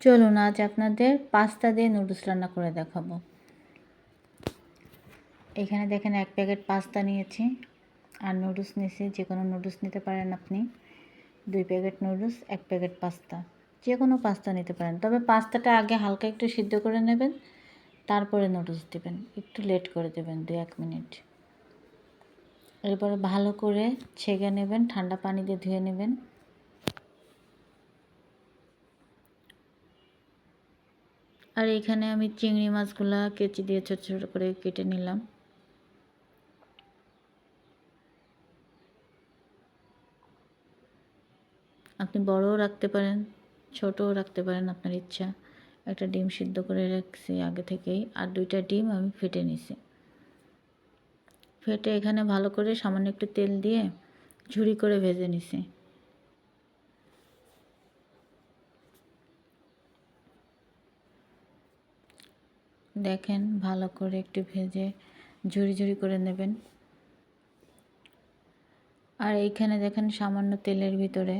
চলুন আজ আপনাদের পাস্তা দিয়ে নুডলস রান্না করে দেখাবো। এখানে দেখেন 1 প্যাকেট পাস্তা নিয়েছি আর নুডলস নিয়েছি, যে কোনো নুডলস নিতে পারেন আপনি। 2 প্যাকেট নুডলস, 1 প্যাকেট পাস্তা, যে কোনো পাস্তা নিতে পারেন। তবে পাস্তাটা আগে হালকা একটু সিদ্ধ করে নেবেন, তারপরে নুডলস দেবেন, একটু লেট করে দেবেন 2-1 মিনিট। এরপরে ভালো করে ছেঁকে নেবেন, ঠান্ডা পানি দিয়ে ধুয়ে নেবেন। আর এখানে আমি চিংড়ি মাছগুলা কেচি দিয়ে ছোট ছোট করে কেটে নিলাম। আপনি বড়ও রাখতে পারেন, ছোটও রাখতে পারেন, আপনার ইচ্ছা। একটা ডিম সিদ্ধ করে রাখছি আগে থেকেই, আর 2টা ডিম আমি ফেটে নিছি। ফেটে এখানে ভালো করে সামান্য একটু তেল দিয়ে ঝুরি করে ভেজে নিছি। দেখেন ভালো করে একটু ভেজে ঝুরি ঝুরি করে নেবেন। আর এইখানে দেখেন সামান্য তেলের ভিতরে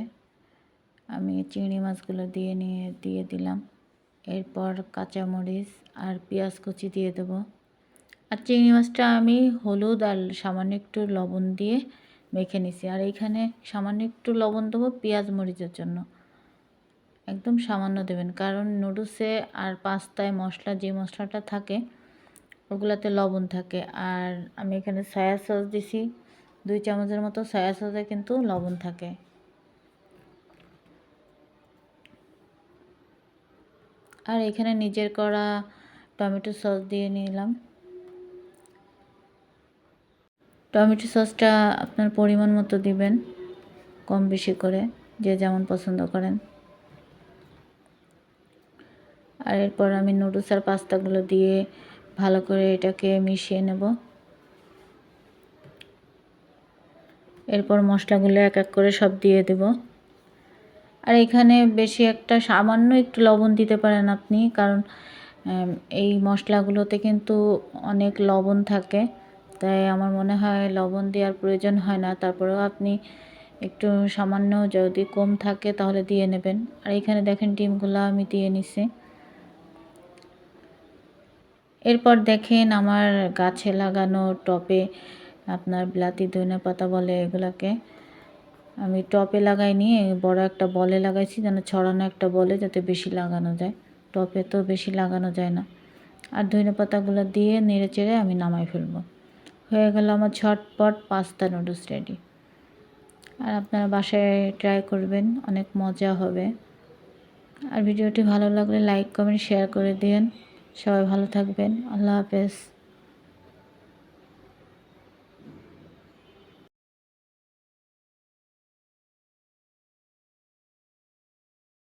আমি চিংড়ি মাছগুলো দিয়ে দিলাম। এরপর কাঁচামরিচ আর পেঁয়াজ কুচি দিয়ে দেবো। আর চিংড়ি মাছটা আমি হলুদ আর সামান্য একটু লবণ দিয়ে মেখে নিছি। আর এইখানে সামান্য একটু লবণ দেবো পেঁয়াজ মরিচের জন্য, একদম সামান্য দেবেন, কারণ নুডলসে আর পাস্তায় যে মশলাটা থাকে ওগুলাতে লবণ থাকে। আর আমি এখানে সয়া সস দিছি 2 চামচের মতো, সয়া সসে কিন্তু লবণ থাকে। আর এখানে নিজের করা টমেটো সস দিয়ে নিলাম। টমেটো সসটা আপনার পরিমাণ মতো দিবেন, কম বেশি করে, যে যেমন পছন্দ করেন। আর এরপর আমি নুডলস আর পাস্তাগুলো দিয়ে ভালো করে এটাকে মিশিয়ে নেব। এরপর মশলাগুলো এক এক করে সব দিয়ে দেব। আর এখানে বেশি একটা সামান্য একটু লবণ দিতে পারেন আপনি, কারণ এই মশলাগুলোতে কিন্তু অনেক লবণ থাকে, তাই আমার মনে হয় লবণ দেওয়ার প্রয়োজন হয় না। তারপরেও আপনি একটু সামান্য যদি কম থাকে তাহলে দিয়ে নেবেন। আর এখানে দেখেন ডিমগুলো আমি দিয়ে নিছি। এরপর দেখেন আমার গাছে লাগানো টবে, আপনার বিলাতি ধনেপাতা বলে এগুলাকে, আমি টবে লাগাইনি, বড় একটা বলে লাগাইছি, যেন ছড়ানো একটা বলে, যাতে বেশি লাগানো যায়। টবে তো বেশি লাগানো যায় না। আর ধনেপাতাগুলো দিয়ে নেড়ে চেড়ে আমি নামাই ফেলবো। হয়ে গেল আমার ঝটপট পাস্তা নুডলস রেডি। আর আপনারা বাসায় ট্রাই করবেন, অনেক মজা হবে। আর ভিডিওটি ভালো লাগলে লাইক কমেন্ট শেয়ার করে দিন। সবাই ভালো থাকবেন। আল্লাহ হাফেজ।